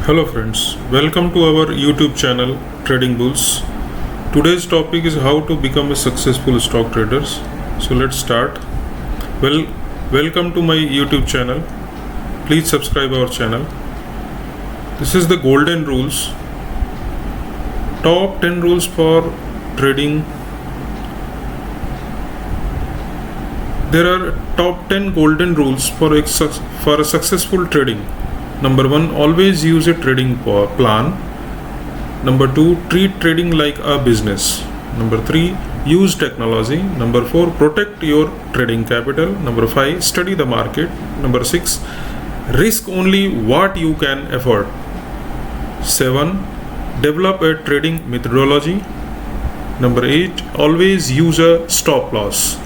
Hello friends, welcome to our YouTube channel Trading Bulls. Today's topic is how to become a successful stock traders. So let's start. Welcome to my YouTube channel. Please subscribe our channel. This is the golden rules. Top 10 rules for trading. There are top 10 golden rules for a successful trading. Number 1, always use a trading plan. Number 2, treat trading like a business. Number 3, use technology. Number 4, protect your trading capital. Number 5, study the market. Number 6, risk only what you can afford. 7, develop a trading methodology. Number 8, always use a stop loss.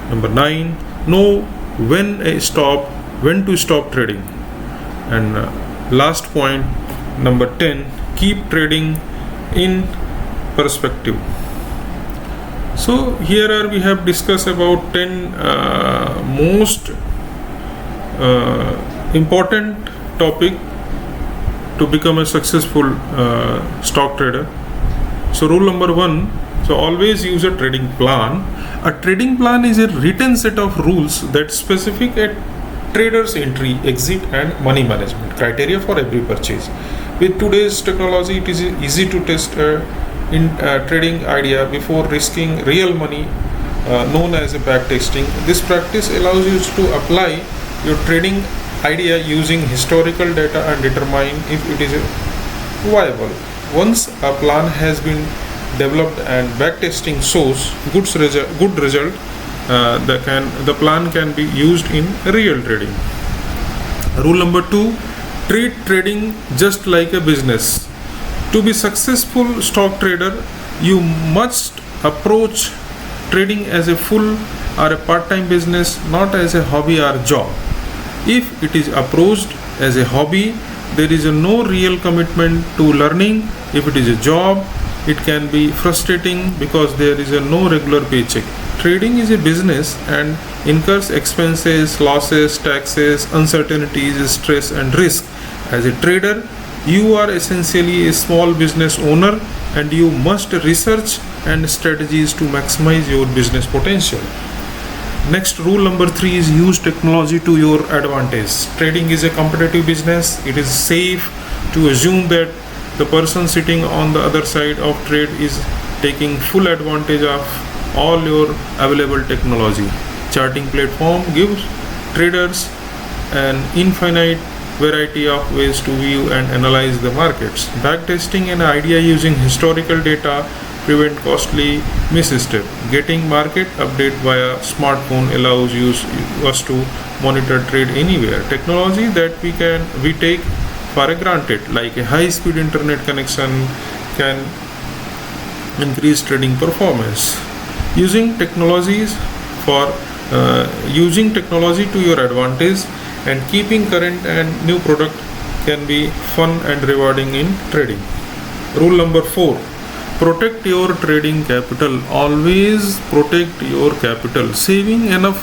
Number 9, know when to stop trading. And last point, number 10, keep trading in perspective. So here we have discussed about 10 most important topic to become a successful stock trader. So rule number 1, so always use a trading plan. A trading plan is a written set of rules that specific at traders entry, exit and money management criteria for every purchase. With today's technology, it is easy to test in trading idea before risking real money, known as a back testing. This practice allows you to apply your trading idea using historical data and determine if it is viable. Once a plan has been developed and back testing shows good result, the plan can be used in real trading. Rule number 2, treat trading just like a business. To be successful stock trader, you must approach trading as a full or a part-time business, not as a hobby or job. If it is approached as a hobby, there is no real commitment to learning. If it is a job, it can be frustrating because there is no regular paycheck. Trading is a business and incurs expenses, losses, taxes, uncertainties, stress and risk. As a trader, you are essentially a small business owner and you must research and strategies to maximize your business potential. Next, rule number 3 is use technology to your advantage. Trading is a competitive business. It is safe to assume that the person sitting on the other side of trade is taking full advantage of all your available technology. Charting platform gives traders an infinite variety of ways to view and analyze the markets. Backtesting an idea using historical data prevent costly misstep. Getting market update via smartphone allows us to monitor trade anywhere. Technology that we take for granted, like a high-speed internet connection, can increase trading performance. Using technology to your advantage and keeping current and new product can be fun and rewarding in trading. Rule number 4, protect your trading capital. Always protect your capital. Saving enough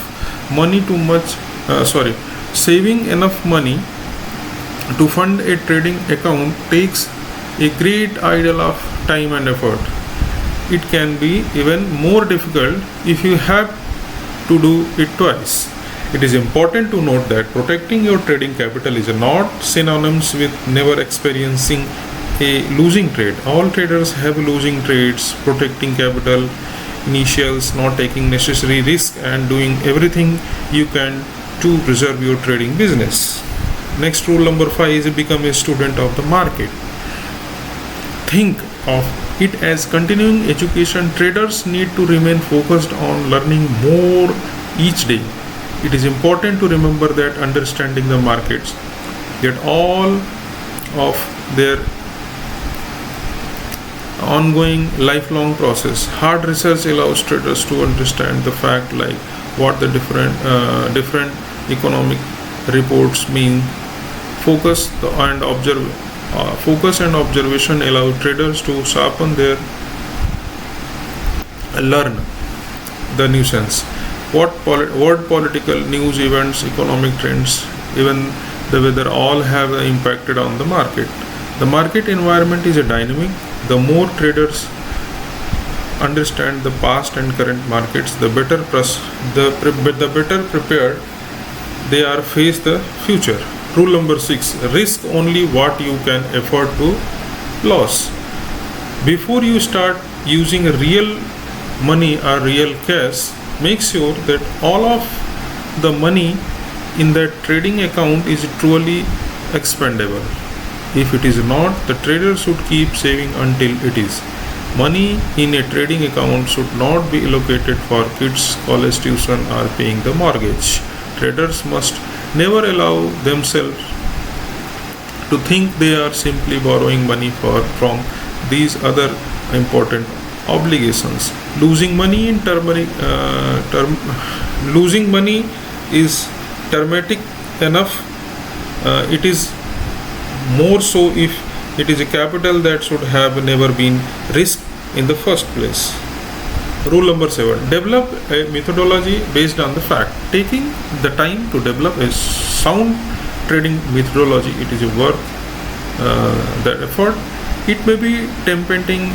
money to fund a trading account takes a great deal of time and effort. It can be even more difficult if you have to do it twice. It is important to note that protecting your trading capital is not synonymous with never experiencing a losing trade. All traders have losing trades. Protecting capital initials, not taking necessary risk and doing everything you can to preserve your trading business. Next, rule number 5 is become a student of the market. Think of it as continuing education. Traders need to remain focused on learning more each day. It is important to remember that understanding the markets, that all of their ongoing lifelong process. Hard research allows traders to understand the fact like what the different economic reports mean. Focus and observation allow traders to sharpen their learn the nuisance. What political news events, economic trends, even the weather all have impacted on the market. The market environment is a dynamic. The more traders understand the past and current markets, the better prepared they are face the future. Rule number 6: risk only what you can afford to lose. Before you start using real money or real cash, make sure that all of the money in that trading account is truly expendable. If it is not, the trader should keep saving until it is. Money in a trading account should not be allocated for kids' college tuition or paying the mortgage. Traders must never allow themselves to think they are simply borrowing money from these other important obligations. Losing money is traumatic enough. It is more so if it is a capital that should have never been risked in the first place. Rule number 7: develop a methodology based on the fact. Taking the time to develop a sound trading methodology, it is worth that effort. It may be tempting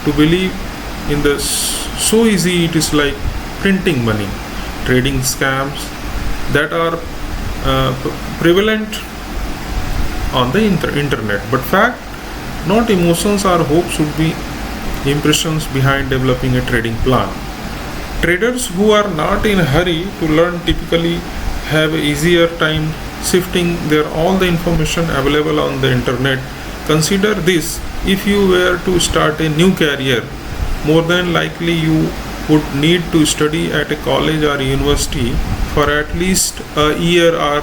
to believe in the so easy it is like printing money. Trading scams that are prevalent on the internet, but fact, not emotions or hope, should be impressions behind developing a trading plan. Traders who are not in a hurry to learn typically have an easier time sifting all the information available on the internet. Consider this: if you were to start a new career, more than likely you would need to study at a college or university for at least a year or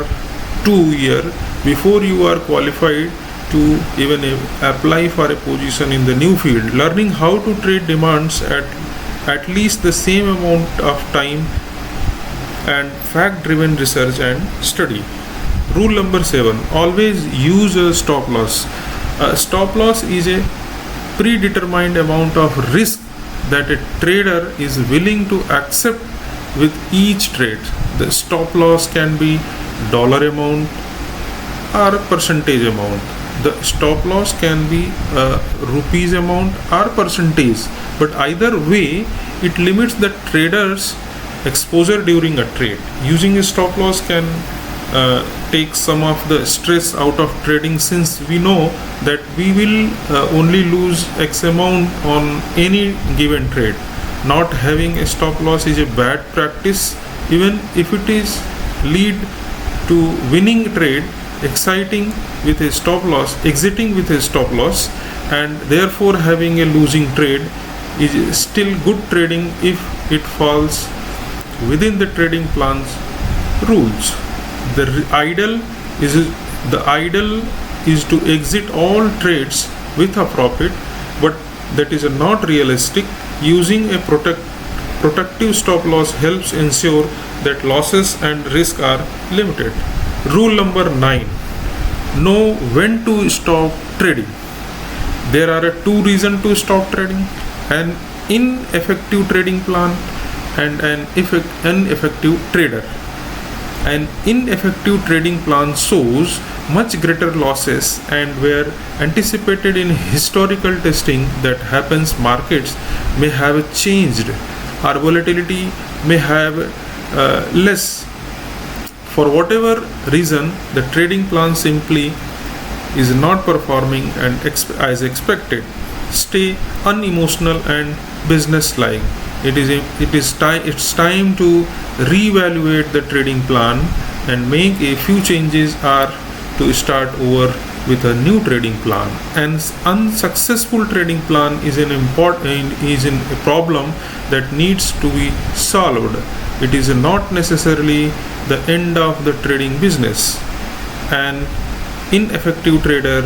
2 years before you are qualified to even apply for a position in the new field. Learning how to trade demands at least the same amount of time and fact-driven research and study. Rule number 7: always use a stop loss. A stop loss is a predetermined amount of risk that a trader is willing to accept with each trade. The stop loss can be dollar amount or percentage amount. The stop loss can be rupees amount or percentage, but either way it limits the trader's exposure during a trade. Using a stop loss can take some of the stress out of trading, since we know that we will only lose X amount on any given trade. Not having a stop loss is a bad practice, even if it is lead to winning trade. Exiting with a stop loss and therefore having a losing trade is still good trading if it falls within the trading plan's rules. The ideal is to exit all trades with a profit, but that is not realistic. Using a protective stop loss helps ensure that losses and risk are limited. Rule number 9: know when to stop trading. There are two reasons to stop trading: an ineffective trading plan and an ineffective trader. An ineffective trading plan shows much greater losses and were anticipated in historical testing that happens. Markets may have changed or volatility may have less. For whatever reason, the trading plan simply is not performing and as expected. Stay unemotional and business-like. It's time to reevaluate the trading plan and make a few changes or to start over with a new trading plan. An unsuccessful trading plan is a problem that needs to be solved. It is not necessarily the end of the trading business. An ineffective trader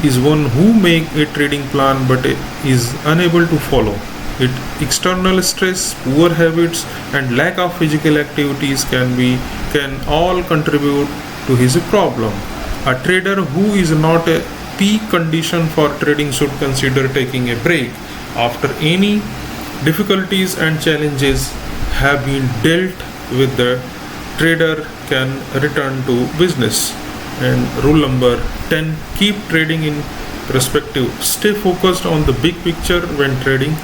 is one who makes a trading plan but is unable to follow it. External stress, poor habits, and lack of physical activities can all contribute to his problem. A trader who is not a peak condition for trading should consider taking a break after any difficulties and challenges have been dealt with. The trader can return to business. And rule number 10: keep trading in perspective. Stay focused on the big picture when trading.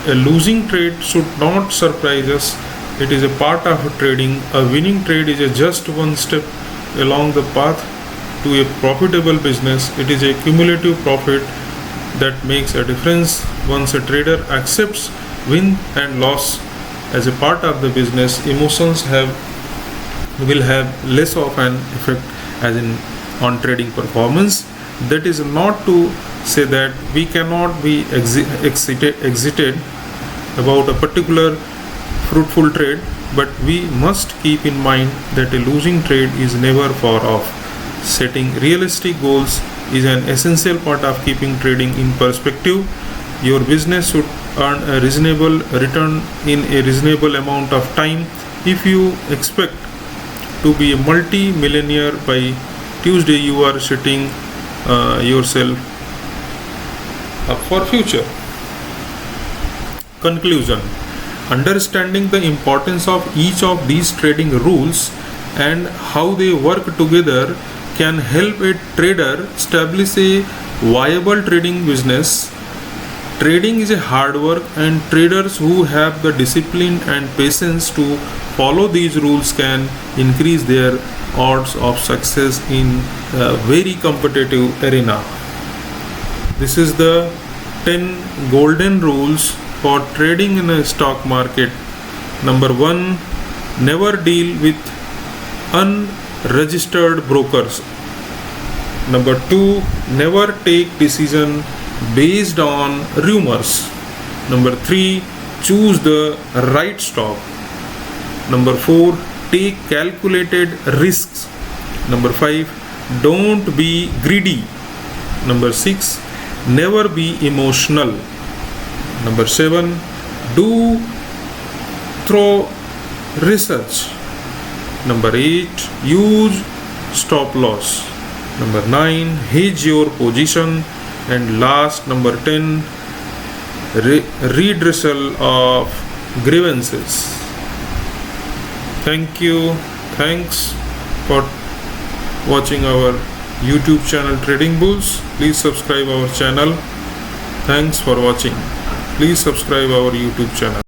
A losing trade should not surprise us. It is a part of trading. A winning trade is just one step along the path to a profitable business. It is a cumulative profit that makes a difference. Once a trader accepts win and loss as a part of the business, emotions will have less of an effect as in on trading performance. That is not to say that we cannot be excited about a particular fruitful trade, but we must keep in mind that a losing trade is never far off. Setting realistic goals is an essential part of keeping trading in perspective. Your business should earn a reasonable return in a reasonable amount of time. If you expect to be a multi-millionaire by Tuesday, you are setting yourself up for future. Conclusion: understanding the importance of each of these trading rules and how they work together can help a trader establish a viable trading business. Trading is a hard work, and traders who have the discipline and patience to follow these rules can increase their odds of success in a very competitive arena. This is the 10 golden rules for trading in a stock market. Number 1, never deal with unregistered brokers. Number 2, never take decision based on rumors. Number 3, choose the right stock. Number 4, take calculated risks. Number 5, don't be greedy. Number 6, never be emotional. Number 7, do thorough research. Number 8, use stop loss. Number 9, hedge your position. And last, number 10, redressal of grievances. Thank you. Thanks for watching our YouTube channel Trading Bulls. Please subscribe our channel. Thanks for watching. Please subscribe our YouTube channel.